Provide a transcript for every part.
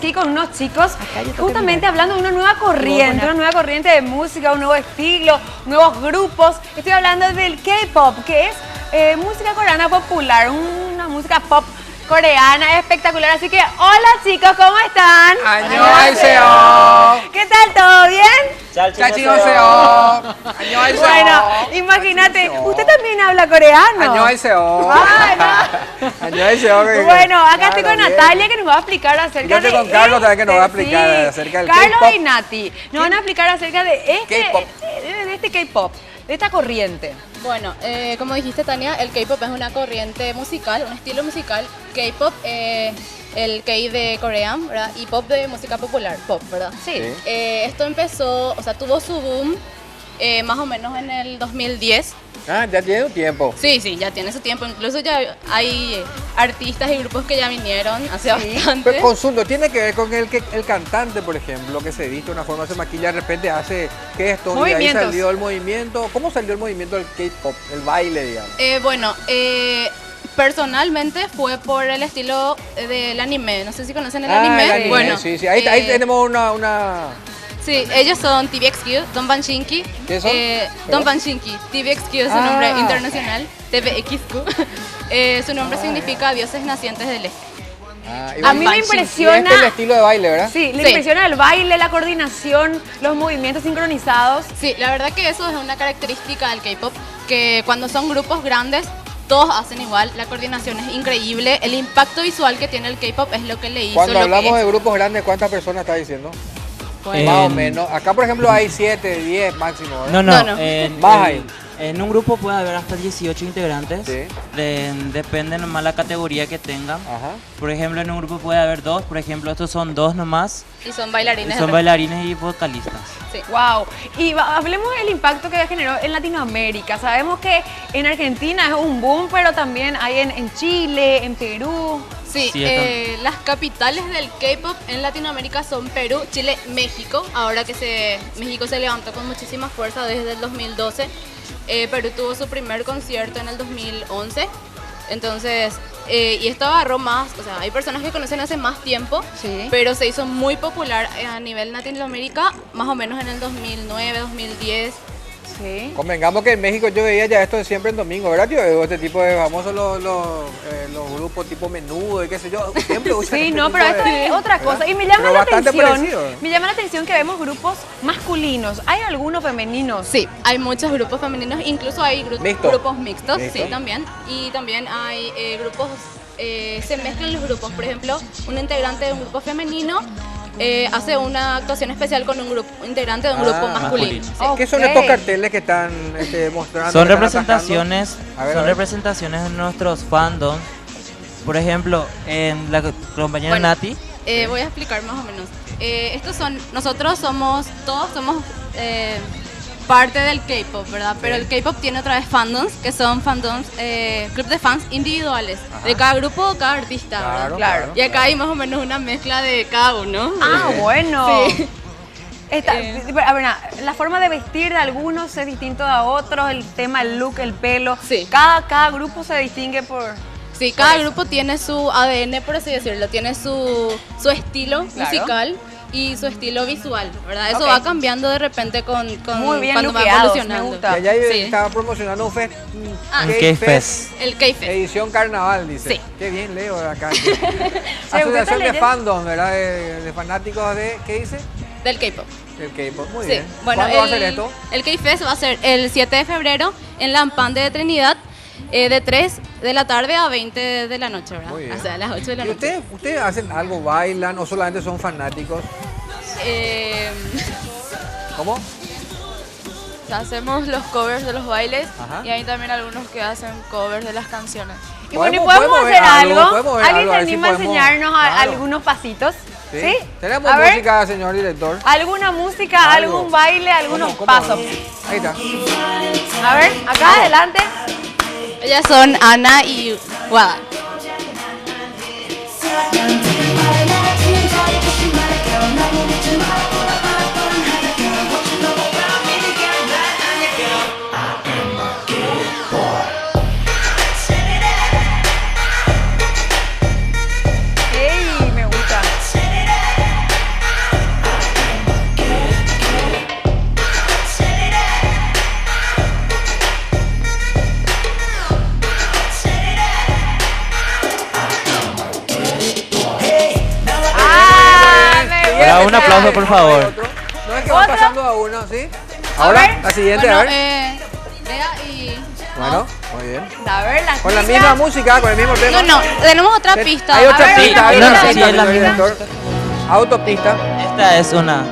aquí con unos chicos, Acá yo toco justamente mirar. hablando de una nueva corriente de música, un nuevo estilo, nuevos grupos. Estoy hablando del K-pop, que es música coreana popular, una música pop coreana espectacular. Así que, hola chicos, ¿cómo están? 안녕하세요. ¿Qué tal? ¿Todo bien? 짜증하세요. 안녕하세요. Bueno, imagínate, usted también habla coreano. 안녕하세요. Ay, no. 안녕하세요. Bueno, acá estoy con Claro, bien. Natalia que nos va a explicar acerca Yo estoy de con Carlos también que nos va a explicar sí, acerca del Carlos K-pop. y Nati nos van a explicar acerca de K-pop. este K-pop, de esta corriente. Bueno, como dijiste Tania, el K-pop es una corriente musical, un estilo musical. K-pop, el K de Corea, ¿verdad? Y pop de música popular, pop, ¿verdad? Sí. Esto empezó, o sea, tuvo su boom más o menos en el 2010. Ah, ya tiene un tiempo. Sí, ya tiene su tiempo. Incluso ya hay artistas y grupos que ya vinieron hace bastante. Pero consulto, tiene que ver con el cantante, por ejemplo, que se viste de una forma, se maquilla, de repente hace gestos y ahí Movimientos. salió el movimiento. ¿Cómo salió el movimiento del K-pop? El baile, digamos. Bueno, personalmente fue por el estilo del anime. No sé si conocen el anime. El anime, Bueno, sí. Ahí tenemos una... Sí, ellos son TVXQ, Donban Shinki. ¿Qué son? Donban Shinki. TVXQ es su nombre internacional. TVXQ. Su nombre significa dioses nacientes del este. A mí me Y impresiona. este es el estilo de baile, ¿verdad? Sí, le Sí. impresiona el baile, la coordinación, los movimientos sincronizados. Sí, la verdad que eso es una característica del K-pop, que cuando son grupos grandes, todos hacen igual, la coordinación es increíble, el impacto visual que tiene el K-pop es lo que le hizo. Cuando lo que hablamos es. de grupos grandes, ¿cuántas personas está diciendo? Pues, Más o menos. Acá, por ejemplo, hay 7, 10 máximo, ¿verdad? No. Más hay. En un grupo puede haber hasta 18 integrantes. Sí. Depende nomás la categoría que tengan. Ajá. Por ejemplo, en un grupo puede haber dos. Por ejemplo, estos son dos nomás. y son bailarines. Son bailarines y vocalistas. Sí. Wow. Y hablemos del impacto que generó en Latinoamérica. Sabemos que en Argentina es un boom, pero también hay en Chile, en Perú. Sí, Sí, está. las capitales del K-pop en Latinoamérica son Perú, Chile, México. Ahora que México se levantó con muchísima fuerza desde el 2012. Perú tuvo su primer concierto en el 2011. Entonces, y esto agarró más, o sea, hay personas que conocen hace más tiempo, Sí. pero se hizo muy popular a nivel Latinoamérica más o menos en el 2009, 2010. Sí. Convengamos que en México yo veía ya esto de siempre en domingo, ¿verdad, tío? Este tipo de famosos los grupos tipo Menudo y qué sé yo. Siempre usan Sí, este no, tipo pero esto de- es otra ¿verdad? cosa. Y me llama Pero la bastante atención. parecido. Me llama la atención que vemos grupos masculinos. ¿Hay algunos femeninos? Sí, hay muchos grupos femeninos, incluso hay Mixto. grupos mixtos, Mixto. sí, también. Y también hay grupos, se mezclan los grupos. Por ejemplo, un integrante de un grupo femenino hace una actuación especial con un integrante de un grupo masculino. masculino. Sí. ¿Qué son Ok. estos carteles que están mostrando? Son que están representaciones, atacando? A ver, a son ver. representaciones de nuestros fandoms. Por ejemplo, en la compañera Bueno, Nati. Voy a explicar más o menos. Nosotros todos somos parte del K-pop, ¿verdad? Pero el K-pop tiene otra vez fandoms, que son fandoms, club de fans individuales, de cada grupo o cada artista, ¿verdad? Claro. Y acá hay más o menos una mezcla de cada uno. Ah, bueno. Sí. A ver, la forma de vestir de algunos es distinto a otros, el tema, el look, el pelo. Sí. Cada grupo se distingue por... Sí, cada grupo tiene su ADN, por así decirlo, tiene su estilo Claro. musical y su estilo visual, ¿verdad? Eso Ok. va cambiando de repente Muy bien cuando va luqueados, evolucionando. me gusta. Y allá Sí. estaba promocionando un fest. Ah, Un K-Fest. El K-Fest. Edición carnaval, dice. Sí. Qué bien leo acá. usted está Asociación de leyendo. fandom, ¿verdad? De fanáticos de... ¿Qué dice? Del K-pop. Del K-pop. Muy Sí. bien. Bueno, ¿Cuándo va a ser esto? El K-Fest va a ser el 7 de febrero en la Ampande de Trinidad, de 3 de la tarde a 20 de la noche, ¿verdad? Muy bien. O sea, a las 8 de la ¿Y noche. ustedes hacen algo, bailan o solamente son fanáticos? ¿Cómo? Hacemos los covers de los bailes Ajá. y hay también algunos que hacen covers de las canciones. Y bueno, ¿y Podemos podemos ver hacer algo, algo? podemos ver ¿Alguien algo, se a ver si anima a podemos- enseñarnos Claro. algunos pasitos? ¿Sí? Tenemos A ver, música, señor director. ¿alguna música, Algo. algún baile, algunos ¿Cómo? pasos? Ahí está. A ver, acá adelante. Ellas son Ana y Wada. ¡Ey! Me gusta. Un aplauso, por favor. Otro. No es que van ¿Otro? pasando a uno, ¿sí? A Ahora, ver. la siguiente, Bueno, a ver. Bea y... Bueno, muy bien. A ver, la Con la chica. misma música, con el mismo tema. No, tenemos otra pista. Hay otra A ver, pista, hay sí, otra sí, pista, es la señor misma director. Autopista. Esta es una.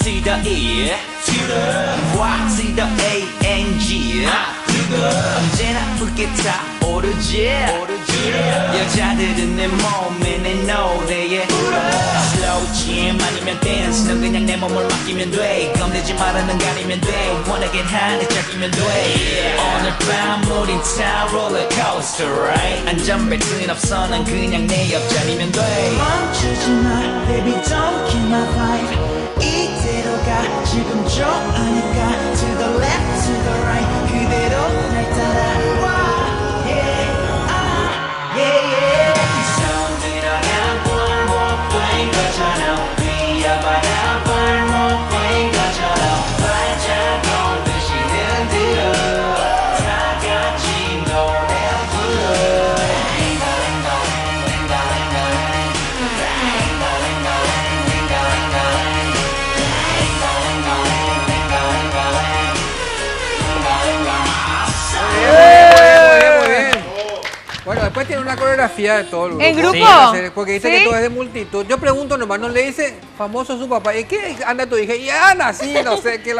to the E to the Y to the A-N-G 언제나 붉게 타오르지 여자들은 내 몸에 내 노래에 Slow jam 아니면 dance 넌 그냥 내 몸을 맡기면 돼 겁내지 말아 넌 가리면 돼 원하긴 하네 잡히면 돼 오늘 밤 우린 타 롤러코스터 right 안전벨트는 없어 난 그냥 내 옆자리면 돼 멈추지 마 baby don't kill my vibe 이대로 가 지금 좀 아니까 To the left to the right 그대로 날 따라와 Yeah yeah yeah 손들어라 발목부인 것처럼 위아바라 발목부인 것처럼 발짝 오듯이 흔들어 다 같이 노래 불러 Muy bien. Bueno, después tiene una coreografía de todo el grupo. ¿En grupo? Sí, porque dice ¿Sí? que todo es de multitud. Yo pregunto nomás, no le dice famoso su papá. ¿Y qué anda tu hija? Y anda así, no sé qué.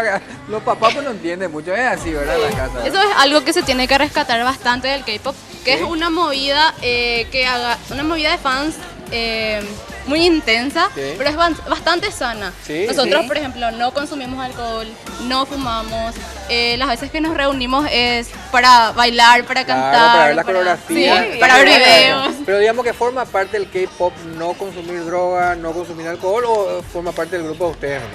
Los papás pues no entienden mucho. Es así, ¿verdad? En la casa. Eso es algo que se tiene que rescatar bastante del K-pop, que es una movida una movida de fans muy intensa, Sí. pero es bastante sana. Sí, Nosotros, sí. por ejemplo, no consumimos alcohol, no fumamos. Las veces que nos reunimos es para bailar, para Claro, cantar, para ver la coreografía. sí, para ver videos. Pero digamos que forma parte del K-pop no consumir droga, no consumir alcohol o forma parte del grupo de ustedes, ¿no?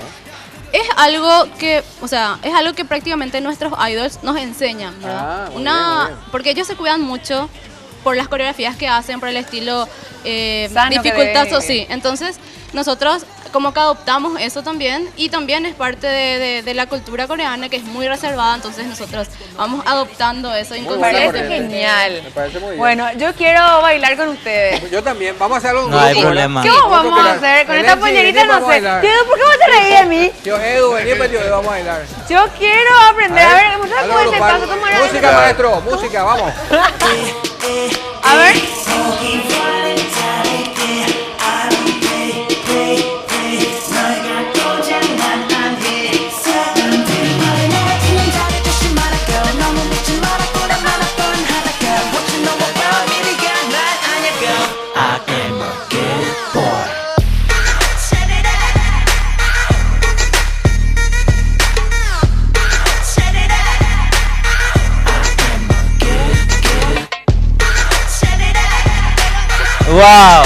Es algo que, o sea, es algo que prácticamente nuestros idols nos enseñan, ¿verdad? Ah, muy bien, muy bien. Porque ellos se cuidan mucho por las coreografías que hacen, por el estilo Sano que dificultoso, debe. sí. Entonces, nosotros como que adoptamos eso también y también es parte de la cultura coreana que es muy reservada, entonces nosotros vamos adoptando eso Muy Me buena parece corriente. genial. Me parece muy bien. Bueno, yo quiero bailar con ustedes. Yo también. Vamos a hacer algo en No hay grupo, ¿verdad? problema. ¿Qué Sí, vamos a quieras. hacer? Con Belén, esta sí, poñerita vení, no vamos a sé. bailar. Tío, ¿por qué vos te reís de mí? Tío Edu, vení, pues, tío Edu, vamos a bailar. Yo quiero aprender. A ver, ¿me Algo puedes hacer grupal. paso? ¿Cómo era? Música, maestro, música, vamos. A ver. I am a good boy ¡Wow!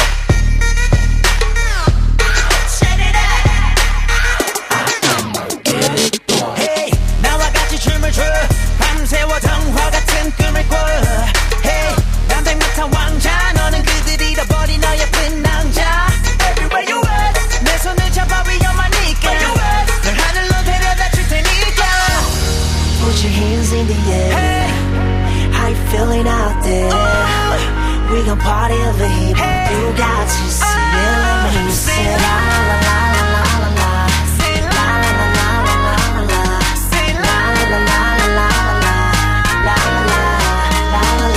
Hey, 나와 같이 춤을 춰 밤새워童话 같은 꿈을 꿔 Hey, 남색 못한 왕자 너는 그들 잃어버린 너의 예쁜 남자 Everywhere you at 내 손을 잡아 위험하니까 널 하늘로 데려다 줄 테니까 Put your hands in the air. Hey, How you feeling out there? We gon' party over here. You got to see it. Let me hear you say la la la la la la la. say La la, la la la la la la. say La la la la la la la. La la la la la.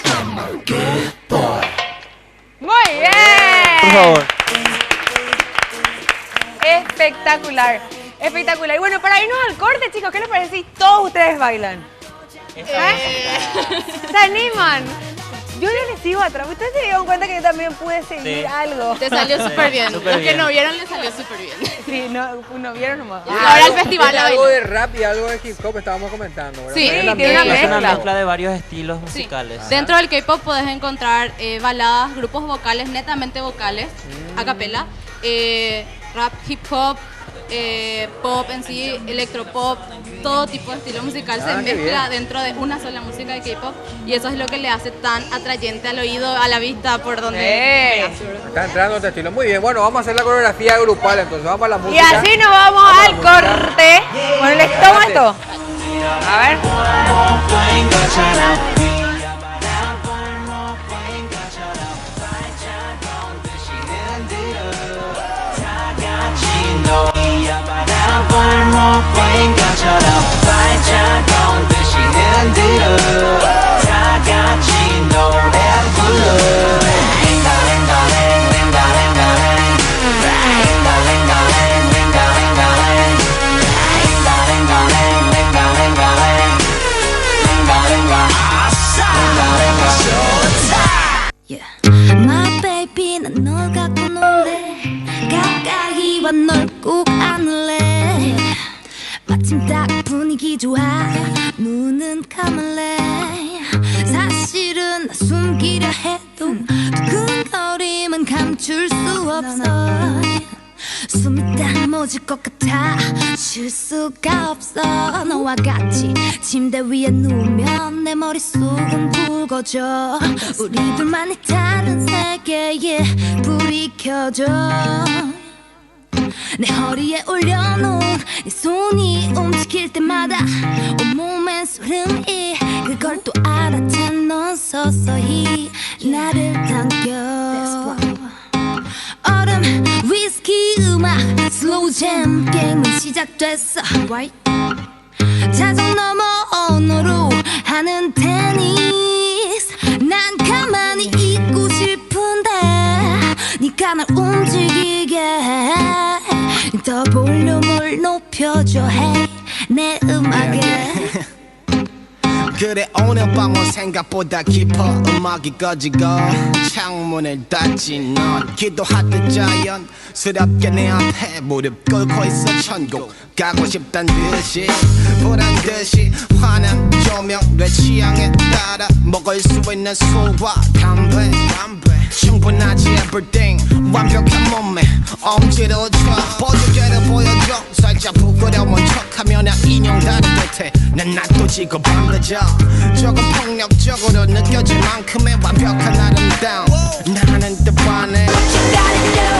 I'm a good boy Muy bien. Por favor. Espectacular. Espectacular. Y bueno, para irnos al corte, chicos, ¿qué les parece si todos ustedes bailan? ¿Se animan? Yo ya les sigo atrás. Ustedes se dieron cuenta que yo también pude seguir Sí. algo. Te salió súper bien. súper Los que bien. no vieron les salió súper bien. Sí, no vieron nomás. Ahora el festival Tiene la algo bailó. de rap y algo de hip hop estábamos comentando, ¿verdad? Sí, También la tiene una mezcla. Es una mezcla. mezcla de varios estilos Sí. musicales. Dentro del K-pop puedes encontrar baladas, grupos vocales, netamente vocales, a capela, rap, hip hop, pop en sí, electropop, todo tipo de estilo musical se Ah, qué mezcla bien. dentro de una sola música de K-pop y eso es lo que le hace tan atrayente al oído, a la vista, por donde veas, ¿verdad? Está entrando este estilo. Muy bien, bueno, vamos a hacer la coreografía grupal, entonces vamos a la Y música. así nos vamos Vamos a la al música. corte con el estómago. A ver. My baby 난 널 갖고 놀래 가까이 와 널 꼭 안을래 마침 딱 분위기 좋아 눈은 감을래 사실은 나 숨기려 해도 두근거림은 감출 수 없어 숨이 딱 멎을 것 같아 쉴 수가 없어 너와 같이 침대 위에 누우면 내 머릿속은 붉어져 우리 둘만의 다른 세계에 불이 켜져 내 허리에 올려놓은 네 손이 움직일 때마다 온몸엔 소름이 그걸 또 알아챈 넌 서서히 나를 당겨 얼음 위스키 음악 슬로우 잼 게임은 시작됐어 자정 넘어 언어로 하는 테니스 난 가만히 있고 싶은데 네가 날 움직이게 해. 더 볼륨을 높여줘 hey, 내 음악에 그래 오늘 밤은 생각보다 깊어 음악이 꺼지고 창문을 닫지 넌 기도하듯 자연스럽게 내 앞에 무릎 꿇고 있어 천국 가고 싶단 듯이 보란듯이 환한 조명 내 취향에 따라 먹을 수 있는 술과 담배 충분하지 everything 완벽한 몸매 엄지를 쳐 보조개를 보여줘 살짝 부끄러운 척하면 나 인형 다른 듯해 난 낮도 지고 밤도 져 조금 폭력적으로 느껴질 만큼의 완벽한 아름다움 나는 또 반해 What you gotta do